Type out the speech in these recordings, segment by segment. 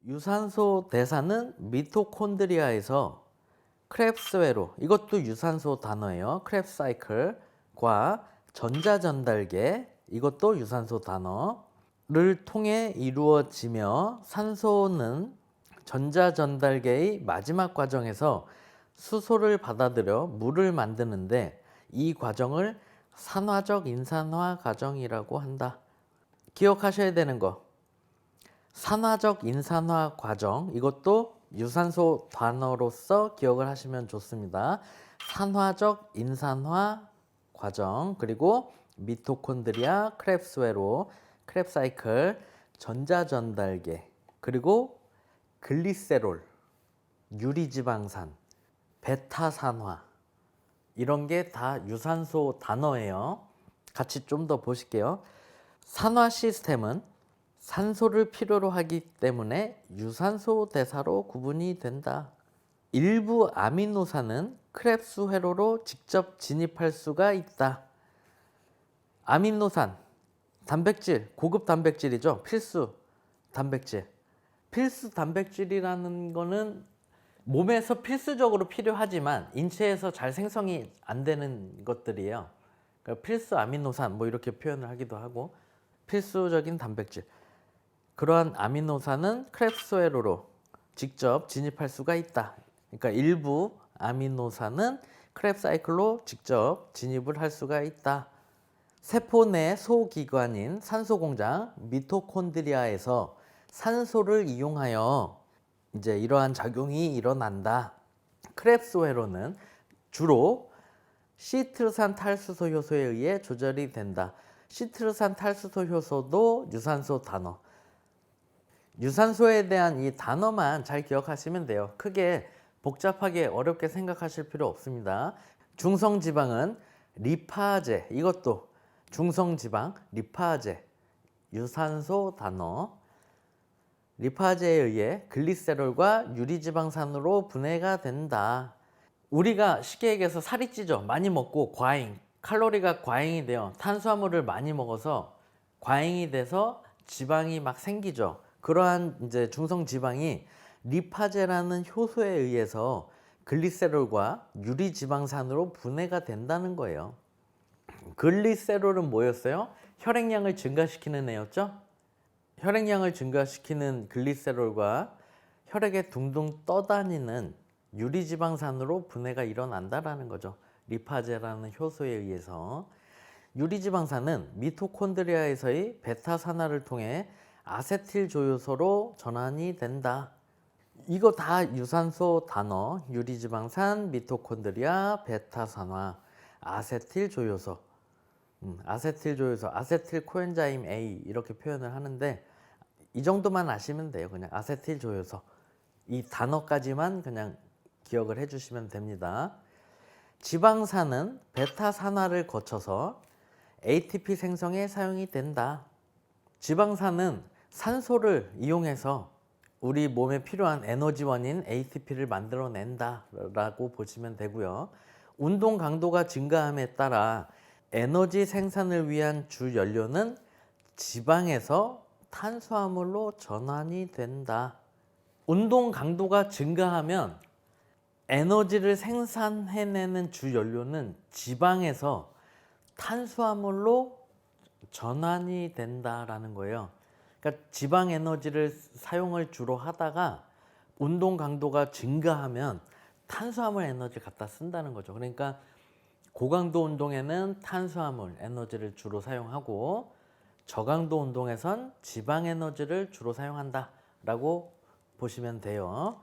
유산소 대사는 미토콘드리아에서 크랩스웨로, 이것도 유산소 단어예요. 크랩 사이클과 전자전달계, 이것도 유산소 단어를 통해 이루어지며, 산소는 전자전달계의 마지막 과정에서 수소를 받아들여 물을 만드는데, 이 과정을 산화적 인산화 과정이라고 한다. 기억하셔야 되는 거, 산화적 인산화 과정, 이것도 유산소 단어로서 기억을 하시면 좋습니다. 산화적 인산화 과정, 그리고 미토콘드리아, 크랩스웨로, 크랩사이클, 전자전달계, 그리고 글리세롤, 유리지방산, 베타산화, 이런 게 다 유산소 단어예요. 같이 좀 더 보실게요. 산화 시스템은 산소를 필요로 하기 때문에 유산소 대사로 구분이 된다. 일부 아미노산은 크랩스 회로로 직접 진입할 수가 있다. 아미노산, 단백질, 고급 단백질이죠. 필수 단백질. 필수 단백질이라는 거는 몸에서 필수적으로 필요하지만 인체에서 잘 생성이 안 되는 것들이에요. 그러니까 필수 아미노산 뭐 이렇게 표현을 하기도 하고, 필수적인 단백질. 그러한 아미노산은 크랩스웨로로 직접 진입할 수가 있다. 그러니까 일부 아미노산은 크랩 사이클로 직접 진입을 할 수가 있다. 세포 내 소기관인 산소공장 미토콘드리아에서 산소를 이용하여 이제 이러한 작용이 일어난다. 크랩스웨로는 주로 시트르산 탈수소 효소에 의해 조절이 된다. 시트르산 탈수소 효소도 유산소 단어. 유산소에 대한 이 단어만 잘 기억하시면 돼요. 크게 복잡하게 어렵게 생각하실 필요 없습니다. 중성지방은 리파제, 이것도 중성지방, 리파제, 유산소 단어. 리파제에 의해 글리세롤과 유리지방산으로 분해가 된다. 우리가 쉽게 얘기해서 살이 찌죠. 많이 먹고 과잉, 칼로리가 과잉이 돼요. 탄수화물을 많이 먹어서 과잉이 돼서 지방이 막 생기죠. 그러한 이제 중성 지방이 리파제라는 효소에 의해서 글리세롤과 유리지방산으로 분해가 된다는 거예요. 글리세롤은 뭐였어요? 혈액량을 증가시키는 애였죠? 혈액량을 증가시키는 글리세롤과 혈액에 둥둥 떠다니는 유리지방산으로 분해가 일어난다라는 거죠. 리파제라는 효소에 의해서. 유리지방산은 미토콘드리아에서의 베타산화를 통해 아세틸 조효소로 전환이 된다. 이거 다 유산소 단어. 유리지방산, 미토콘드리아, 베타산화, 아세틸 조효소. 아세틸 조효소, 아세틸 코엔자임 A 이렇게 표현을 하는데, 이 정도만 아시면 돼요. 그냥 아세틸 조효소. 이 단어까지만 그냥 기억을 해주시면 됩니다. 지방산은 베타산화를 거쳐서 ATP 생성에 사용이 된다. 지방산은 산소를 이용해서 우리 몸에 필요한 에너지원인 ATP를 만들어낸다 라고 보시면 되고요. 운동 강도가 증가함에 따라 에너지 생산을 위한 주 연료는 지방에서 탄수화물로 전환이 된다. 운동 강도가 증가하면 에너지를 생산해내는 주 연료는 지방에서 탄수화물로 전환이 된다라는 거예요. 그러니까 지방 에너지를 사용을 주로 하다가 운동 강도가 증가하면 탄수화물 에너지를 갖다 쓴다는 거죠. 그러니까 고강도 운동에는 탄수화물 에너지를 주로 사용하고, 저강도 운동에선 지방 에너지를 주로 사용한다 라고 보시면 돼요.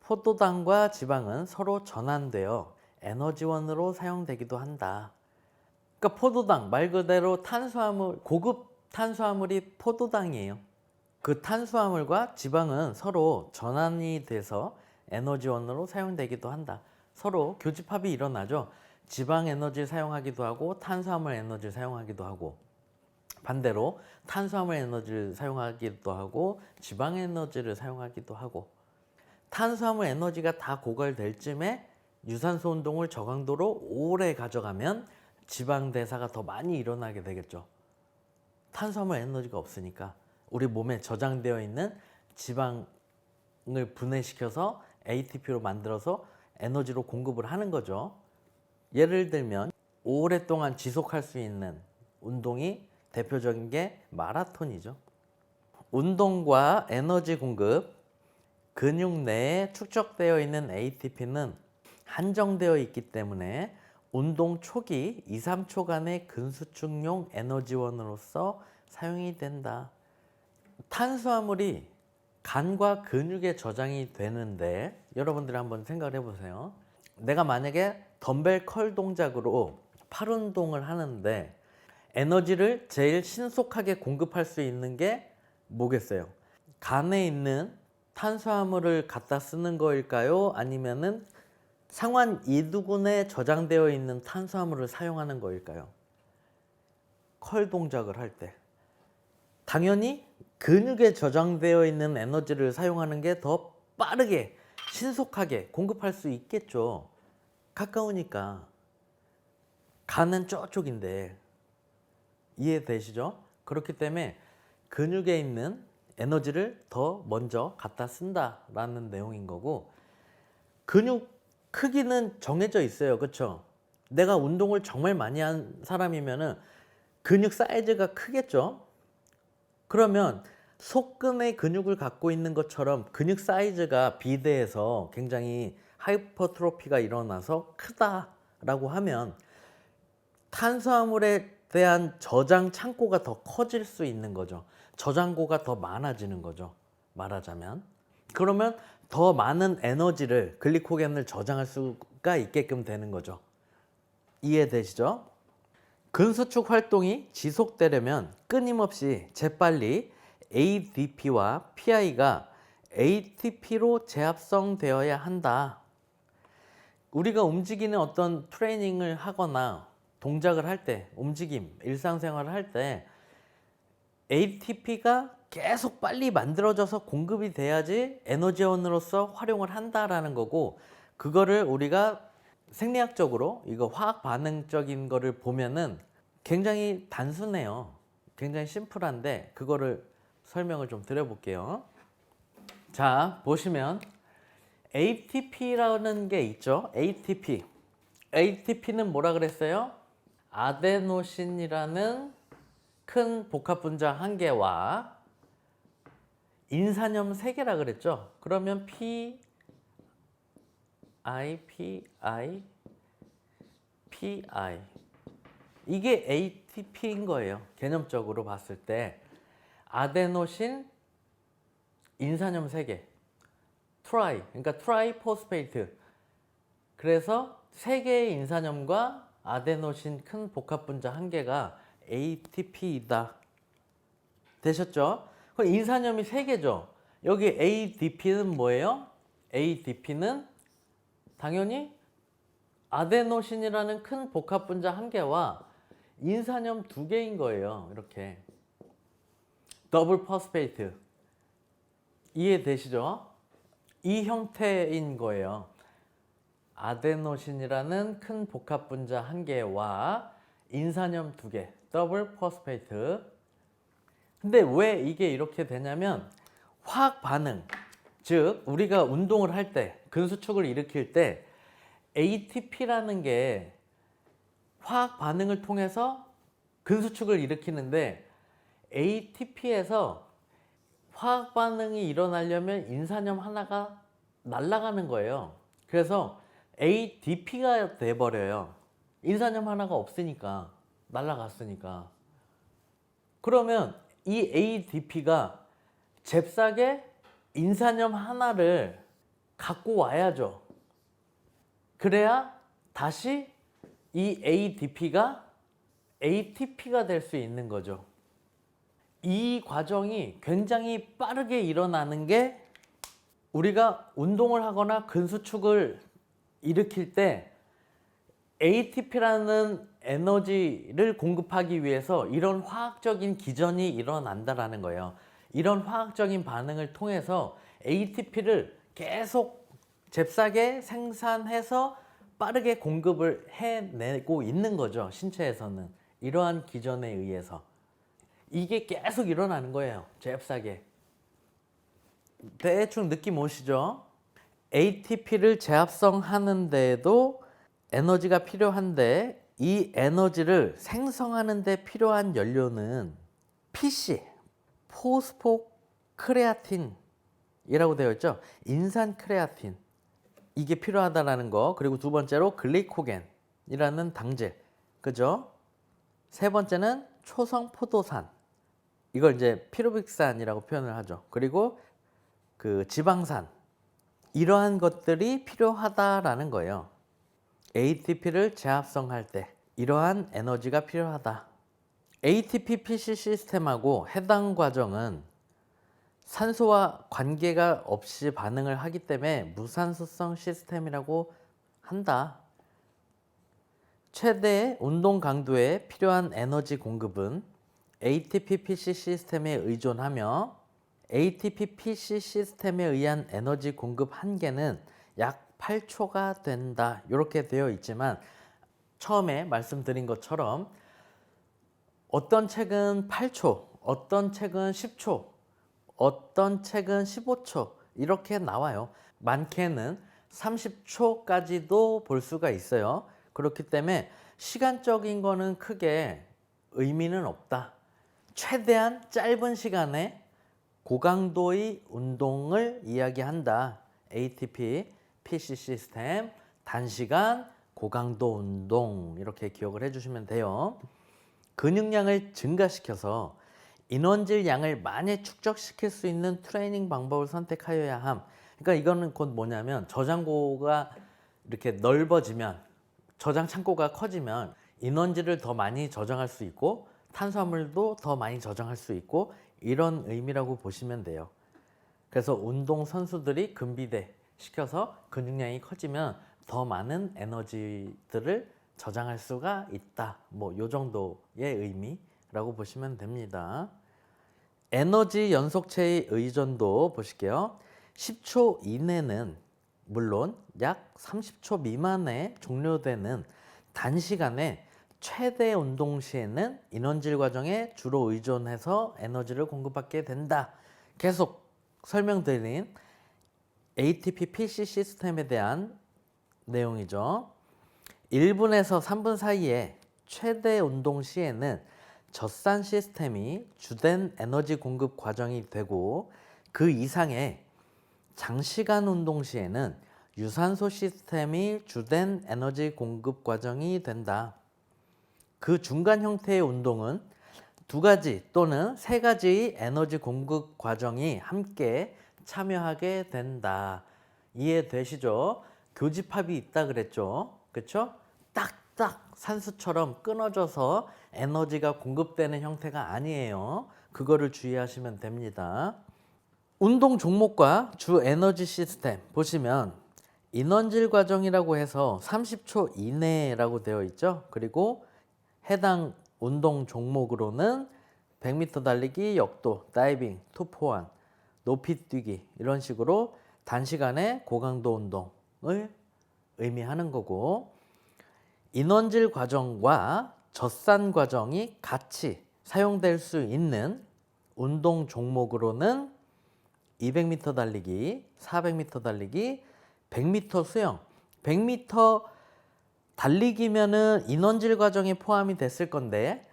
포도당과 지방은 서로 전환되어 에너지원으로 사용되기도 한다. 그러니까 포도당 말 그대로 탄수화물, 고급 탄수화물이 포도당이에요. 그 탄수화물과 지방은 서로 전환이 돼서 에너지원으로 사용되기도 한다. 서로 교집합이 일어나죠. 지방 에너지를 사용하기도 하고 탄수화물 에너지를 사용하기도 하고, 반대로 탄수화물 에너지를 사용하기도 하고 지방 에너지를 사용하기도 하고. 탄수화물 에너지가 다 고갈될 쯤에 유산소 운동을 저강도로 오래 가져가면 지방 대사가 더 많이 일어나게 되겠죠. 탄수화물 에너지가 없으니까 우리 몸에 저장되어 있는 지방 분해시켜서 ATP로 만들어서 에너지로 공급을 하는 거죠. 예를 들면 오랫동안 지속할 수 있는 운동이 대표적인 게 마라톤이죠. 운동과 에너지 공급, 근육 내에 축적되어 있는 ATP는 한정되어 있기 때문에 운동 초기 2, 3초간의 근수축용 에너지원으로서 사용이 된다. 탄수화물이 간과 근육에 저장이 되는데 여러분들이 한번 생각을 해보세요. 내가 만약에 덤벨 컬 동작으로 팔 운동을 하는데 에너지를 제일 신속하게 공급할 수 있는 게 뭐겠어요? 간에 있는 탄수화물을 갖다 쓰는 거일까요? 아니면은 상완 이두근에 저장되어 있는 탄수화물을 사용하는 거일까요? 컬 동작을 할 때 당연히 근육에 저장되어 있는 에너지를 사용하는 게 더 빠르게 신속하게 공급할 수 있겠죠. 가까우니까. 간은 저쪽인데 이해되시죠? 그렇기 때문에 근육에 있는 에너지를 더 먼저 갖다 쓴다라는 내용인 거고, 근육 크기는 정해져 있어요. 그렇죠? 내가 운동을 정말 많이 한 사람이면은 근육 사이즈가 크겠죠? 그러면 속근의 근육을 갖고 있는 것처럼 근육 사이즈가 비대해서 굉장히 하이퍼트로피가 일어나서 크다라고 하면 탄수화물에 대한 저장 창고가 더 커질 수 있는 거죠. 저장고가 더 많아지는 거죠. 말하자면. 그러면 더 많은 에너지를, 글리코겐을 저장할 수가 있게끔 되는 거죠. 이해되시죠? 근수축 활동이 지속되려면 끊임없이 재빨리 ADP와 PI가 ATP로 재합성되어야 한다. 우리가 움직이는 어떤 트레이닝을 하거나 동작을 할 때, 움직임, 일상생활을 할 때 ATP가 계속 빨리 만들어져서 공급이 돼야지 에너지원으로서 활용을 한다라는 거고, 그거를 우리가 생리학적으로 이거 화학 반응적인 거를 보면은 굉장히 단순해요. 굉장히 심플한데 그거를 설명을 좀 드려볼게요. 자, 보시면 ATP라는 게 있죠. ATP. ATP는 뭐라 그랬어요? 아데노신이라는 큰 복합분자 한 개와 인산염 3개라 그랬죠. 그러면 PI, PI 이게 ATP인 거예요. 개념적으로 봤을 때 아데노신, 인산염 3개, 트라이, 그러니까 트라이포스페이트. 그래서 3개의 인산염과 아데노신 큰 복합분자 한 개가 ATP이다. 되셨죠? 그럼 인산염이 3개죠. 여기 ADP는 뭐예요? ADP는 당연히 아데노신이라는 큰 복합분자 한 개와 인산염 2개인 거예요. 이렇게 더블 포스페이트. 이해되시죠? 이 형태인 거예요. 아데노신이라는 큰 복합분자 한 개와 인산염 2개, 더블 포스페이트. 근데 왜 이게 이렇게 되냐면 화학 반응, 즉 우리가 운동을 할 때, 근수축을 일으킬 때 ATP라는 게 화학 반응을 통해서 근수축을 일으키는데, ATP에서 화학 반응이 일어나려면 인산염 하나가 날아가는 거예요. 그래서 ADP가 돼버려요. 인산염 하나가 없으니까, 날아갔으니까. 그러면 이 ADP가 잽싸게 인산염 하나를 갖고 와야죠. 그래야 다시 이 ADP가 ATP가 될 수 있는 거죠. 이 과정이 굉장히 빠르게 일어나는 게 우리가 운동을 하거나 근수축을 일으킬 때 ATP라는 에너지를 공급하기 위해서 이런 화학적인 기전이 일어난다라는 거예요. 이런 화학적인 반응을 통해서 ATP를 계속 잽싸게 생산해서 빠르게 공급을 해내고 있는 거죠. 신체에서는 이러한 기전에 의해서 이게 계속 일어나는 거예요. 잽싸게. 대충 느낌 오시죠? ATP를 재합성하는 데에도 에너지가 필요한데 이 에너지를 생성하는 데 필요한 연료는 PC, 포스포크레아틴이라고 되어 있죠. 인산 크레아틴. 이게 필요하다라는 거. 그리고 두 번째로 글리코겐이라는 당제. 그죠? 세 번째는 초성 포도산. 이걸 이제 피루빅산이라고 표현을 하죠. 그리고 그 지방산. 이러한 것들이 필요하다라는 거예요. ATP를 재합성할 때 이러한 에너지가 필요하다. ATP PC 시스템하고 해당 과정은 산소와 관계가 없이 반응을 하기 때문에 무산소성 시스템이라고 한다. 최대 운동 강도에 필요한 에너지 공급은 ATP PC 시스템에 의존하며 ATP PC 시스템에 의한 에너지 공급 한계는 약 8초가 된다. 이렇게 되어 있지만 처음에 말씀드린 것처럼 어떤 책은 8초, 어떤 책은 10초, 어떤 책은 15초 이렇게 나와요. 많게는 30초까지도 볼 수가 있어요. 그렇기 때문에 시간적인 거는 크게 의미는 없다. 최대한 짧은 시간에 고강도의 운동을 이야기한다. ATP, PC 시스템, 단시간, 고강도 운동 이렇게 기억을 해주시면 돼요. 근육량을 증가시켜서 인원질 양을 많이 축적시킬 수 있는 트레이닝 방법을 선택하여야 함. 그러니까 이거는 곧 뭐냐면 저장고가 이렇게 넓어지면 저장 창고가 커지면 인원질을 더 많이 저장할 수 있고 탄수화물도 더 많이 저장할 수 있고 이런 의미라고 보시면 돼요. 그래서 운동 선수들이 근비대 시켜서 근육량이 커지면 더 많은 에너지들을 저장할 수가 있다. 뭐 요 정도의 의미라고 보시면 됩니다. 에너지 연속체의 의존도 보실게요. 10초 이내는 물론 약 30초 미만에 종료되는 단시간에 최대 운동 시에는 인원질 과정에 주로 의존해서 에너지를 공급받게 된다. 계속 설명드린 ATP PC 시스템에 대한 내용이죠. 1분에서 3분 사이에 최대 운동 시에는 젖산 시스템이 주된 에너지 공급 과정이 되고 그 이상의 장시간 운동 시에는 유산소 시스템이 주된 에너지 공급 과정이 된다. 그 중간 형태의 운동은 두 가지 또는 세 가지의 에너지 공급 과정이 함께 참여하게 된다. 이해되시죠? 교집합이 있다 그랬죠? 그렇죠? 딱딱 산수처럼 끊어져서 에너지가 공급되는 형태가 아니에요. 그거를 주의하시면 됩니다. 운동 종목과 주 에너지 시스템 보시면 인원질 과정이라고 해서 30초 이내라고 되어 있죠. 그리고 해당 운동 종목으로는 100m 달리기, 역도, 다이빙, 투포환, 높이뛰기 이런 식으로 단시간에 고강도 운동을 의미하는 거고 인원질 과정과 젖산 과정이 같이 사용될 수 있는 운동 종목으로는 200m 달리기, 400m 달리기, 100m 수영, 100m 달리기면은 인원질 과정에 포함이 됐을 건데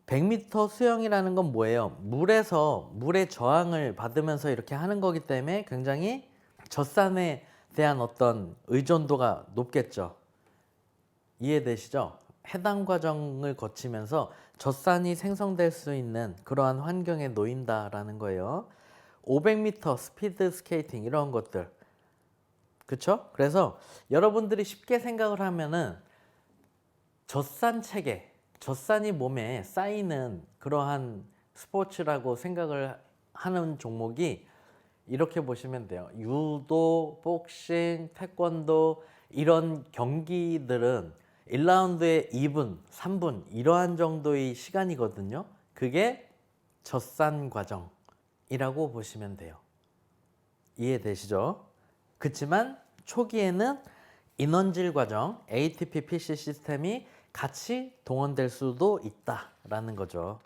100m 수영이라는 건 뭐예요? 물에서 물의 저항을 받으면서 이렇게 하는 거기 때문에 굉장히 젖산에 대한 어떤 의존도가 높겠죠. 이해되시죠? 해당 과정을 거치면서 젖산이 생성될 수 있는 그러한 환경에 놓인다라는 거예요. 500m 스피드 스케이팅 이런 것들 그쵸? 그래서 여러분들이 쉽게 생각을 하면은 젖산 체계, 젖산이 몸에 쌓이는 그러한 스포츠라고 생각을 하는 종목이 이렇게 보시면 돼요. 유도, 복싱, 태권도 이런 경기들은 1라운드에 2분, 3분 이러한 정도의 시간이거든요. 그게 젖산 과정이라고 보시면 돼요. 이해되시죠? 그렇지만 초기에는 인원질 과정, ATP PC 시스템이 같이 동원될 수도 있다라는 거죠.